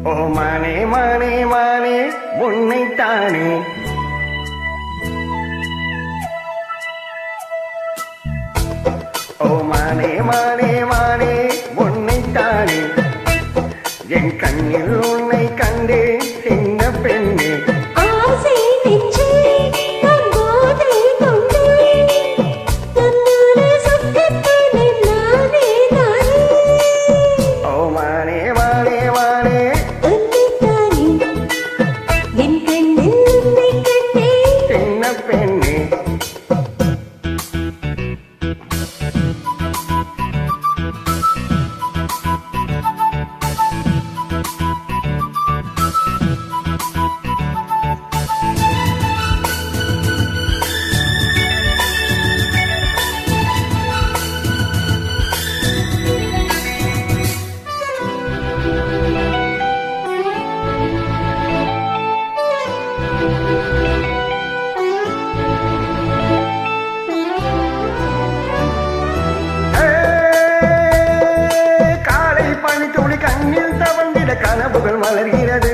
ஓ மானே மானே மானே உன்னைத்தானே ஓ மானே மானே மானே உன்னைத்தானே என் கண்ணில் உன்னை கண்டே சின்ன பெண்ணே கண்ணில் தவழ்ந்திட கனவுகள் மலர்கிறது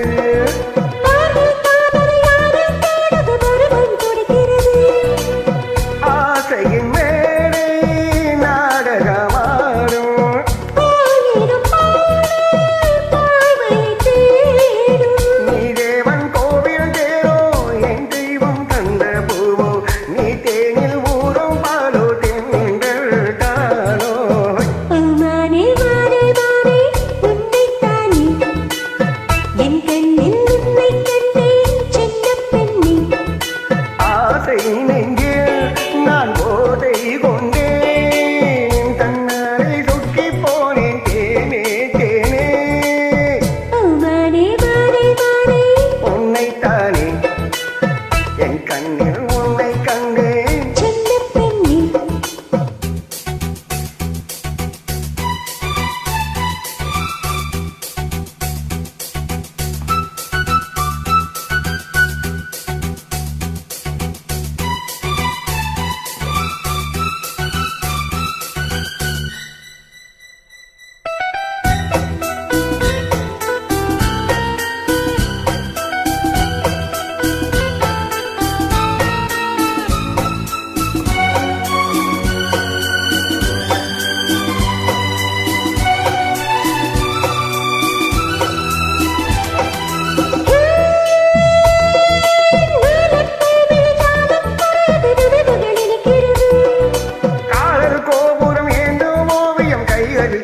ஆசையின் மேடை நாடகமாடும் நீ தேவன் கோவில் தேரோ என் தெய்வம் தந்த பூவோ நீ தேனில் ஊறும் பாலோ தெங்கள் தானோ ஆசை நெஞ்சில் நான் போதை கொண்டேன் தன்னாரை சொக்கி போனேன் தேனே தேனே உன்னைத்தானே என் கண்ணில் உன்னை கண்டேன்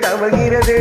தவகிறது